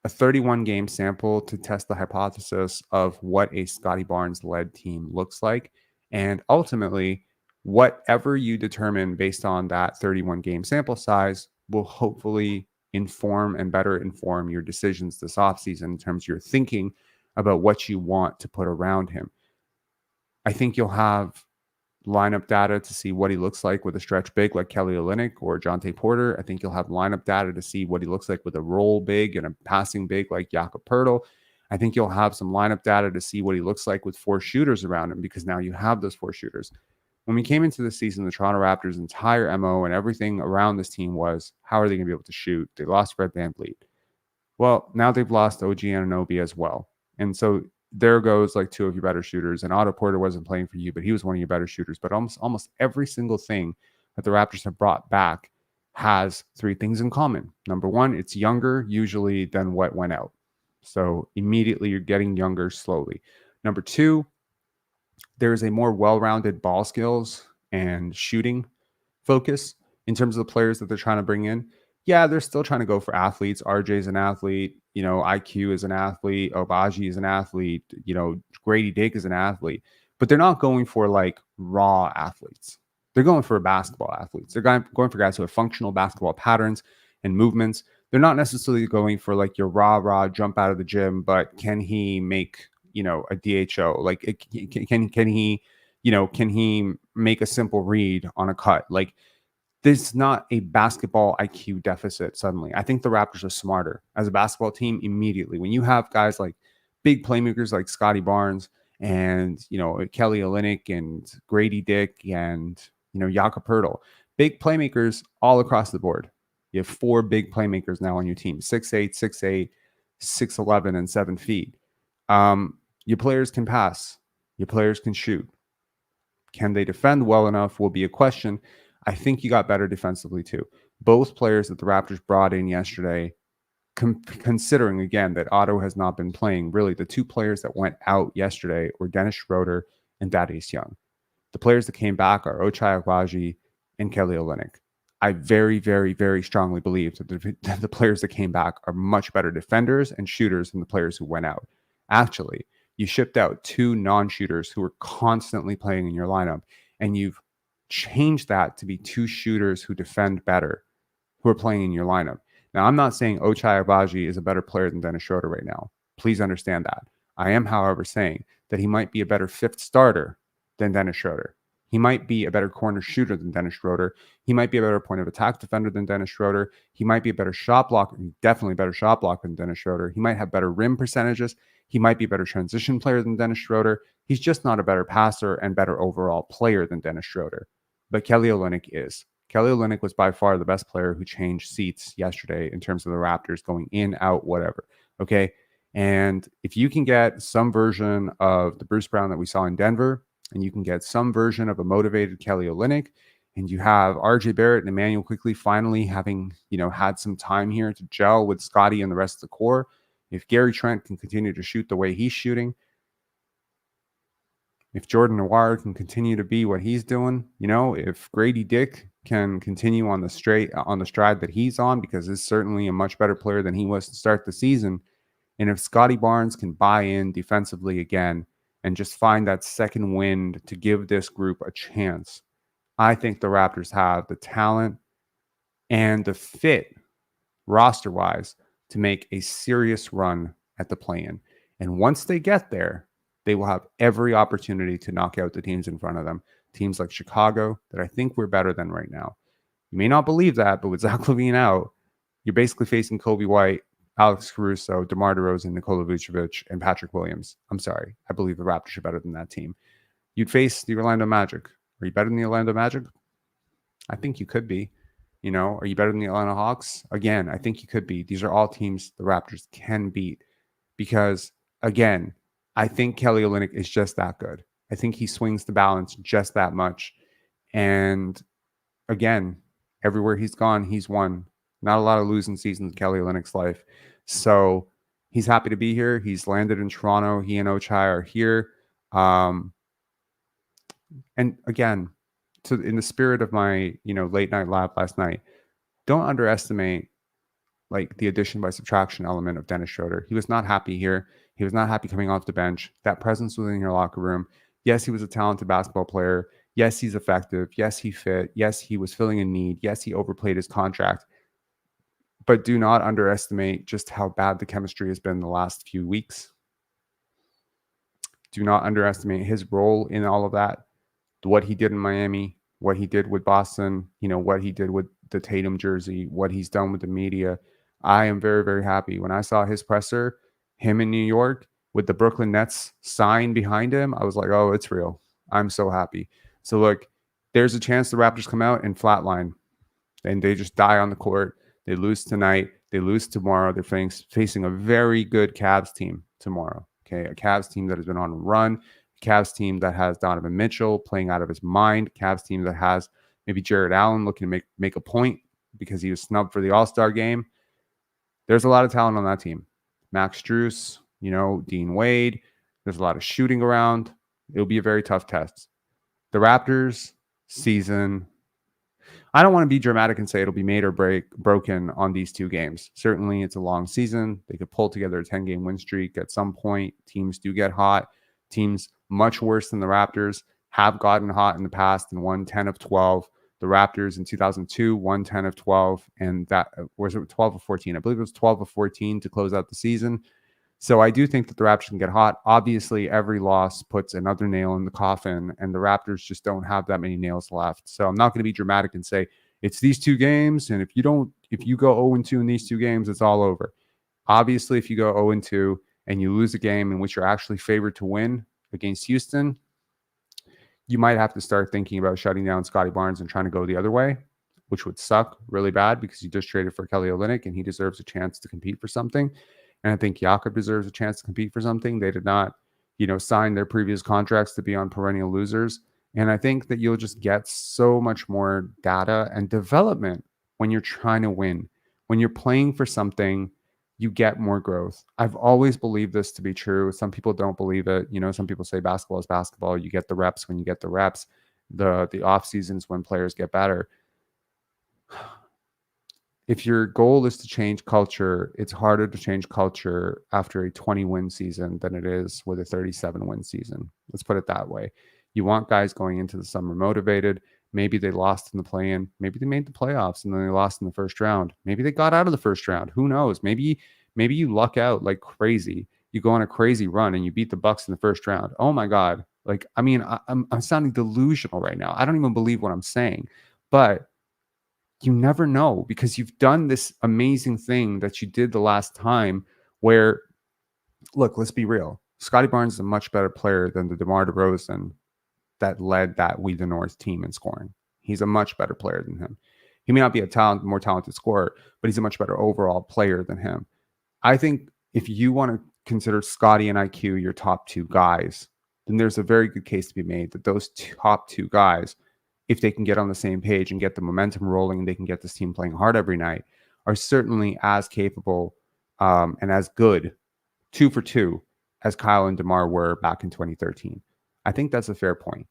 a 31-game sample to test the hypothesis of what a Scottie Barnes-led team looks like. And ultimately, whatever you determine based on that 31-game sample size will hopefully inform and better inform your decisions this offseason in terms of your thinking about what you want to put around him. I think you'll have lineup data to see what he looks like with a stretch big like Kelly Olynyk or Jontay Porter. I think you'll have lineup data to see what he looks like with a roll big and a passing big like Jakob Poeltl. I think you'll have some lineup data to see what he looks like with 4 shooters around him, because now you have those 4 shooters. When we came into the season, the Toronto Raptors' entire MO and everything around this team was, how are they going to be able to shoot? They lost Fred VanVleet. Well, now they've lost OG Anunoby as well. And so there goes like 2 of your better shooters. And Otto Porter wasn't playing for you, but he was one of your better shooters. But almost every single thing that the Raptors have brought back has 3 things in common. Number 1, it's younger usually than what went out. So immediately you're getting younger slowly. Number 2, there's a more well-rounded ball skills and shooting focus in terms of the players that they're trying to bring in. Yeah, they're still trying to go for athletes. RJ's an athlete. IQ is an athlete. Agbaji is an athlete. Gradey Dick is an athlete. but they're not going for like raw athletes. They're going for basketball athletes. They're going for guys who have functional basketball patterns and movements. They're not necessarily going for like your rah jump out of the gym, but can he make, a DHO? Like can he, can he make a simple read on a cut? Like there's not a basketball IQ deficit suddenly. I think the Raptors are smarter as a basketball team immediately. When you have guys like big playmakers like Scottie Barnes and, Kelly Olynyk and Gradey Dick and, Jakob Poeltl, big playmakers all across the board. You have 4 big playmakers now on your team, 6'8", 6'8", 6'11", and 7 feet. Your players can pass. Your players can shoot. Can they defend well enough will be a question. I think you got better defensively too. Both players that the Raptors brought in yesterday, considering again that Otto has not been playing, really the 2 players that went out yesterday were Dennis Schroeder and Thaddeus Young. The players that came back are Ochai Agbaji and Kelly Olynyk. I very, very, very strongly believe that the players that came back are much better defenders and shooters than the players who went out. Actually, you shipped out 2 non-shooters who were constantly playing in your lineup, and you've changed that to be 2 shooters who defend better, who are playing in your lineup. Now, I'm not saying Ochai Agbaji is a better player than Dennis Schroeder right now. Please understand that. I am, however, saying that he might be a better 5th starter than Dennis Schroeder. He might be a better corner shooter than Dennis Schroeder. He might be a better point of attack defender than Dennis Schroeder. He might be a better shot blocker, definitely a better shot blocker than Dennis Schroeder. He might have better rim percentages. He might be a better transition player than Dennis Schroeder. He's just not a better passer and better overall player than Dennis Schroeder. But Kelly Olynyk is. Kelly Olynyk was by far the best player who changed seats yesterday in terms of the Raptors going in, out, whatever. Okay. And if you can get some version of the Bruce Brown that we saw in Denver, and you can get some version of a motivated Kelly Olynyk, and you have RJ Barrett and Emmanuel Quickley finally having, had some time here to gel with Scottie and the rest of the core. If Gary Trent can continue to shoot the way he's shooting, if Jordan Nwora can continue to be what he's doing, if Gradey Dick can continue on the stride that he's on, because he's certainly a much better player than he was to start the season, and if Scottie Barnes can buy in defensively again and just find that second wind to give this group a chance, I think the Raptors have the talent and the fit roster-wise to make a serious run at the play-in. And once they get there, they will have every opportunity to knock out the teams in front of them. Teams like Chicago that I think we're better than right now. You may not believe that, but with Zach LaVine out, you're basically facing Kobe White, Alex Caruso, DeMar DeRozan, Nikola Vucevic, and Patrick Williams. I'm sorry. I believe the Raptors are better than that team. You'd face the Orlando Magic. Are you better than the Orlando Magic? I think you could be. Are you better than the Atlanta Hawks? Again, I think you could be. These are all teams the Raptors can beat because, again, I think Kelly Olynyk is just that good. I think he swings the balance just that much. And, again, everywhere he's gone, he's won. Not a lot of losing seasons in Kelly Olynyk's life. So he's happy to be here. He's landed in Toronto. He and Ochai are here. And again, in the spirit of my, late night lab last night, don't underestimate like the addition by subtraction element of Dennis Schroeder. He was not happy here. He was not happy coming off the bench. That presence within your locker room. Yes, he was a talented basketball player. Yes, he's effective. Yes, he fit. Yes, he was filling a need. Yes, he overplayed his contract. But do not underestimate just how bad the chemistry has been the last few weeks. Do not underestimate his role in all of that. What he did in Miami, what he did with Boston, what he did with the Tatum jersey, what he's done with the media. I am very, very happy. When I saw his presser, him in New York with the Brooklyn Nets sign behind him, I was like, oh, it's real. I'm so happy. So look, there's a chance the Raptors come out and flatline and they just die on the court. They lose tonight. They lose tomorrow. They're facing a very good Cavs team tomorrow. Okay, a Cavs team that has been on a run. A Cavs team that has Donovan Mitchell playing out of his mind. Cavs team that has maybe Jared Allen looking to make a point because he was snubbed for the All Star game. There's a lot of talent on that team. Max Strus, Dean Wade. There's a lot of shooting around. It'll be a very tough test. The Raptors season, I don't want to be dramatic and say it'll be made or broken on these 2 games. Certainly, it's a long season. They could pull together a 10-game win streak at some point. Teams do get hot. Teams much worse than the Raptors have gotten hot in the past and won 10 of 12. The Raptors in 2002 won 10 of 12, and that was it 12 of 14. I believe it was 12 of 14 to close out the season. So I do think that the Raptors can get hot. Obviously, every loss puts another nail in the coffin, and the Raptors just don't have that many nails left. So I'm not going to be dramatic and say it's these 2 games, and if you go 0-2 in these 2 games, it's all over. Obviously, if you go 0-2 and you lose a game in which you're actually favored to win against Houston, you might have to start thinking about shutting down Scottie Barnes and trying to go the other way, which would suck really bad because you just traded for Kelly Olynyk and he deserves a chance to compete for something. And I think Jakob deserves a chance to compete for something. They did not, sign their previous contracts to be on perennial losers. And I think that you'll just get so much more data and development when you're trying to win. When you're playing for something, you get more growth. I've always believed this to be true. Some people don't believe it. Some people say basketball is basketball. You get the reps when you get the reps. The off seasons when players get better. If your goal is to change culture, it's harder to change culture after a 20-win season than it is with a 37-win season. Let's put it that way. You want guys going into the summer motivated. Maybe they lost in the play-in. Maybe they made the playoffs and then they lost in the first round. Maybe they got out of the first round. Who knows? Maybe you luck out like crazy. You go on a crazy run and you beat the Bucks in the first round. Oh my God. I'm sounding delusional right now. I don't even believe what I'm saying. But you never know because you've done this amazing thing that you did the last time where, look, let's be real. Scottie Barnes is a much better player than the DeMar DeRozan that led that We the North team in scoring. He's a much better player than him. He may not be a more talented scorer, but he's a much better overall player than him. I think if you want to consider Scottie and IQ your top 2 guys, then there's a very good case to be made that those top 2 guys, if they can get on the same page and get the momentum rolling and they can get this team playing hard every night, are certainly as capable and as good 2 for 2 as Kyle and DeMar were back in 2013. I think that's a fair point.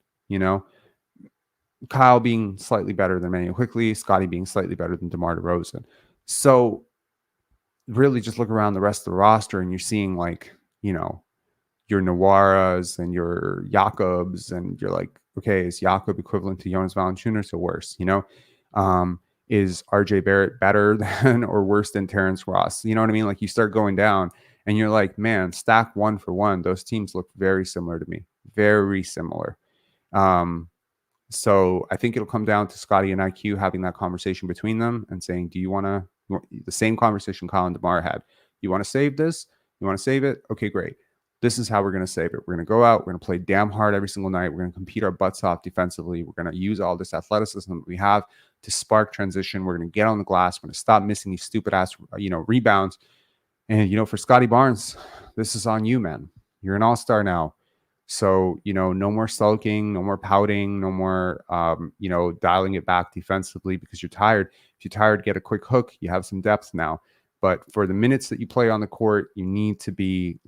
Kyle being slightly better than Manuel Quickley, Scottie being slightly better than DeMar DeRozan. So really just look around the rest of the roster and you're seeing your Nawaras and your Jakobs, and you're like, okay, is Jakob equivalent to Jonas Valanciunas or worse? Is RJ Barrett better than or worse than Terrence Ross? You know what I mean? Like you start going down and you're like, man, stack 1 for 1. Those teams look very similar to me. Very similar. So I think it'll come down to Scottie and IQ having that conversation between them and saying, do you want to, the same conversation Colin DeMar had, you want to save this? You want to save it? Okay, great. This is how we're going to save it. We're going to go out. We're going to play damn hard every single night. We're going to compete our butts off defensively. We're going to use all this athleticism that we have to spark transition. We're going to get on the glass. We're going to stop missing these stupid ass, rebounds. And, for Scottie Barnes, this is on you, man. You're an all-star now. So, no more sulking, no more pouting, no more, dialing it back defensively because you're tired. If you're tired, get a quick hook. You have some depth now. But for the minutes that you play on the court, you need to be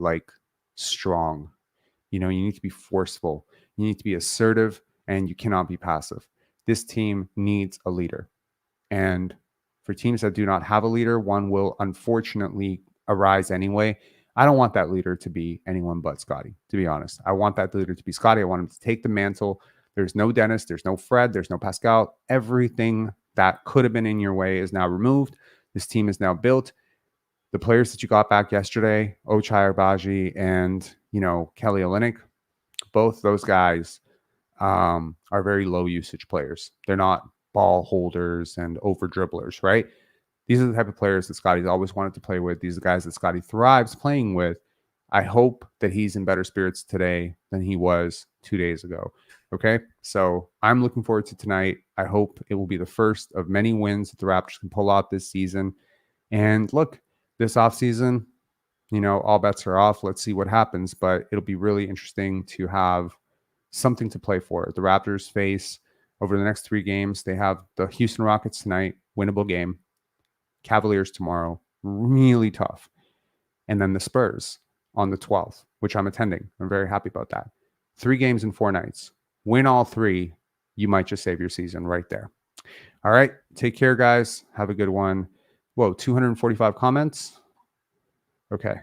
strong. You need to be forceful. You need to be assertive, and you cannot be passive. This team needs a leader. And for teams that do not have a leader, one will unfortunately arise anyway. I don't want that leader to be anyone but Scottie, to be honest. I want that leader to be Scottie. I want him to take the mantle. There's no Dennis. There's no Fred. There's no Pascal. Everything that could have been in your way is now removed. This team is now built. The players that you got back yesterday, Ochai Agbaji and, Kelly Olynyk, both those guys are very low usage players. They're not ball holders and over dribblers, right? These are the type of players that Scottie's always wanted to play with. These are the guys that Scottie thrives playing with. I hope that he's in better spirits today than he was 2 days ago. Okay, so I'm looking forward to tonight. I hope it will be the first of many wins that the Raptors can pull out this season. And look, this offseason, all bets are off. Let's see what happens. But it'll be really interesting to have something to play for. The Raptors face, over the next 3 games, they have the Houston Rockets tonight, winnable game. Cavaliers tomorrow, really tough. And then the Spurs on the 12th, which I'm attending. I'm very happy about that. 3 games in 4 nights. Win all 3, you might just save your season right there. All right. Take care, guys. Have a good one. Whoa, 245 comments. Okay.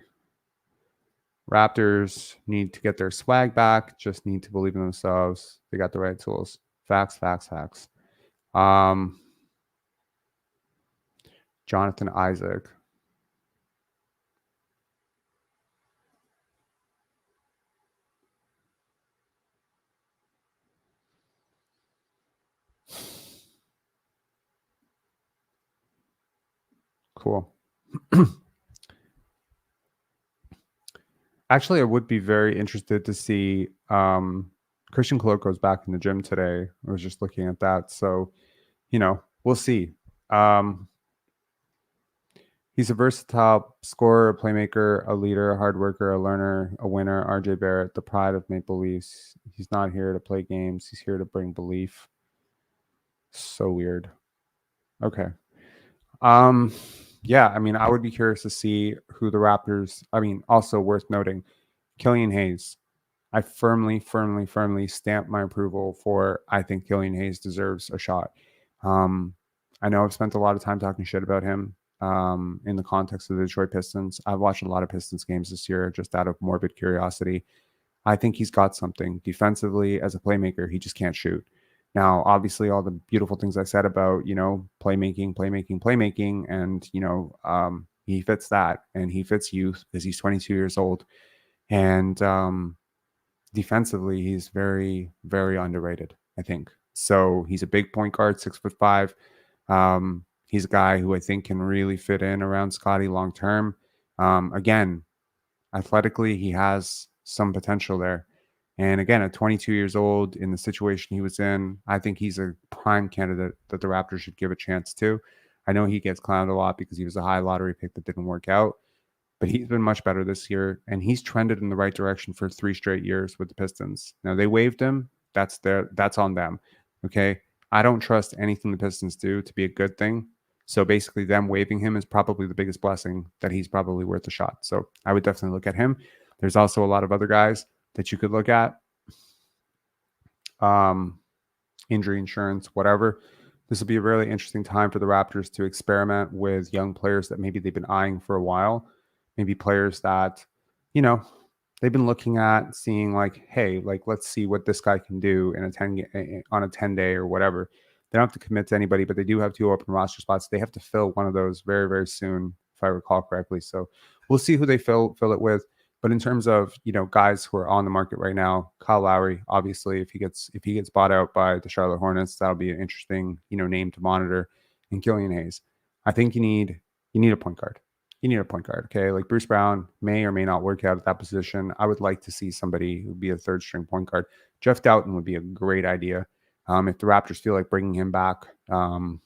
Raptors need to get their swag back, just need to believe in themselves. They got the right tools. Facts, facts, facts. Jonathan Isaac. Cool. Actually, I would be very interested to see Christian Coloco's back in the gym today. I was just looking at that. So, we'll see. He's a versatile scorer, a playmaker, a leader, a hard worker, a learner, a winner. RJ Barrett, the pride of Maple Leafs. He's not here to play games. He's here to bring belief. So weird. Okay. Yeah, I mean, I would be curious to see who the Raptors. I mean, also worth noting, Killian Hayes. I firmly stamp my approval for. I think Killian Hayes deserves a shot. I know I've spent a lot of time talking shit about him in the context of the Detroit Pistons. I've watched a lot of Pistons games this year just out of morbid curiosity. I think he's got something defensively as a playmaker. He just can't shoot. Now, obviously, all the beautiful things I said about, playmaking, and, he fits that, and he fits youth because he's 22 years old. And defensively, he's very, very underrated, I think. So he's a big point guard, 6'5". He's a guy who I think can really fit in around Scottie long term. Again, athletically, he has some potential there. And again, at 22 years old, in the situation he was in, I think he's a prime candidate that the Raptors should give a chance to. I know he gets clowned a lot because he was a high lottery pick that didn't work out, but he's been much better this year, and he's trended in the right direction for 3 straight years with the Pistons. Now, they waived him. That's on them. Okay. I don't trust anything the Pistons do to be a good thing. So basically, them waiving him is probably the biggest blessing that he's probably worth a shot. So I would definitely look at him. There's also a lot of other guys that you could look at. Injury insurance, whatever. This will be a really interesting time for the Raptors to experiment with young players that maybe they've been eyeing for a while. Maybe players that, they've been looking at, seeing like, hey, like, let's see what this guy can do in on a 10-day or whatever. They don't have to commit to anybody, but they do have 2 open roster spots. They have to fill one of those very, very soon, if I recall correctly. So we'll see who they fill it with. But in terms of, guys who are on the market right now, Kyle Lowry, obviously, if he gets bought out by the Charlotte Hornets, that'll be an interesting, name to monitor. And Killian Hayes. I think you need a point guard. You need a point guard, okay? Like Bruce Brown may or may not work out at that position. I would like to see somebody who would be a 3rd string point guard. Jeff Doughton would be a great idea. If the Raptors feel like bringing him back, I'm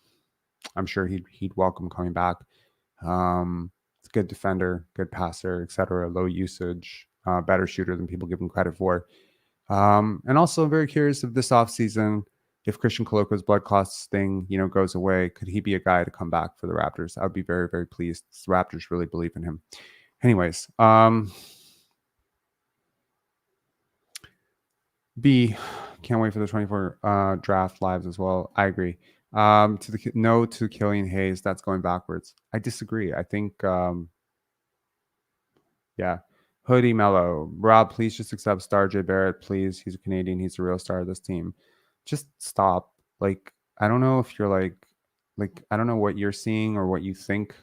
sure he'd welcome coming back. Good defender, good passer, etc. Low usage, better shooter than people give him credit for. And also very curious if this offseason, if Christian Coloco's blood clots thing, goes away, could he be a guy to come back for the Raptors? I would be very, very pleased. The Raptors really believe in him. Anyways, B, can't wait for the 24 draft lives as well. I agree. To Killian Hayes, that's going backwards. I disagree. I think, Hoodie Mellow. Rob, please just accept Star J Barrett, please. He's a Canadian. He's the real star of this team. Just stop. Like, I don't know if you're like, I don't know what you're seeing or what you think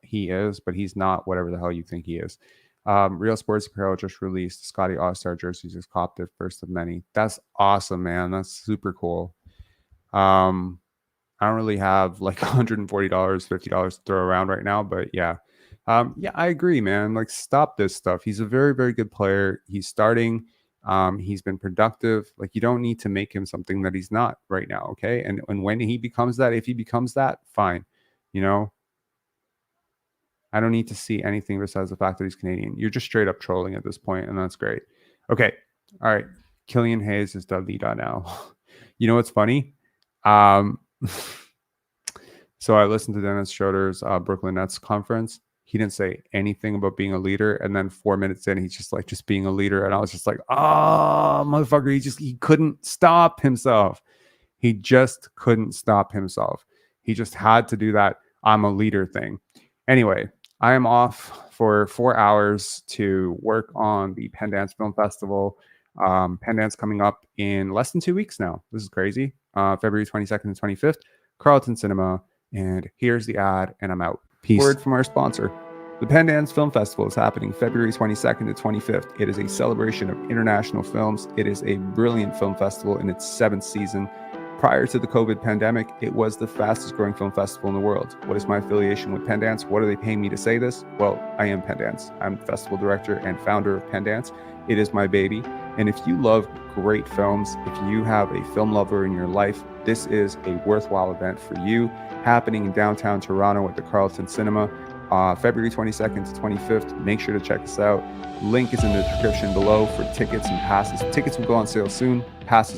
he is, but he's not whatever the hell you think he is. Real Sports Apparel just released Scottie All-Star jerseys. Just copped it, first of many. That's awesome, man. That's super cool. I don't really have like $140, $50 to throw around right now, but yeah. I agree, man. Like, stop this stuff. He's a very, very good player. He's starting. He's been productive. Like, you don't need to make him something that he's not right now, okay? And when he becomes that, if he becomes that, fine. I don't need to see anything besides the fact that he's Canadian. You're just straight up trolling at this point, and that's great. Okay. All right. Killian Hayes is the leader now. You know what's funny? So I listened to Dennis Schroeder's Brooklyn Nets conference. He didn't say anything about being a leader. And then 4 minutes in, he's just like, just being a leader. And I was just like, motherfucker, he couldn't stop himself. He just couldn't stop himself. He just had to do that I'm a leader thing. Anyway, I am off for 4 hours to work on the Pendance Film Festival. Pendance coming up in less than 2 weeks now. This is crazy. February 22nd and 25th, Carlton Cinema. And here's the ad, and I'm out. Peace. Word from our sponsor. The Pendance Film Festival is happening February 22nd to 25th. It is a celebration of international films. It is a brilliant film festival in its 7th season. Prior to the COVID pandemic, it was the fastest growing film festival in the world. What is my affiliation with Pendance? What are they paying me to say this? Well, I am Pendance. I'm the festival director and founder of Pendance. It is my baby. And if you love great films, if you have a film lover in your life, this is a worthwhile event for you, happening in downtown Toronto at the Carlton Cinema, February 22nd to 25th. Make sure to check us out. Link is in the description below for tickets and passes. Tickets will go on sale soon. Passes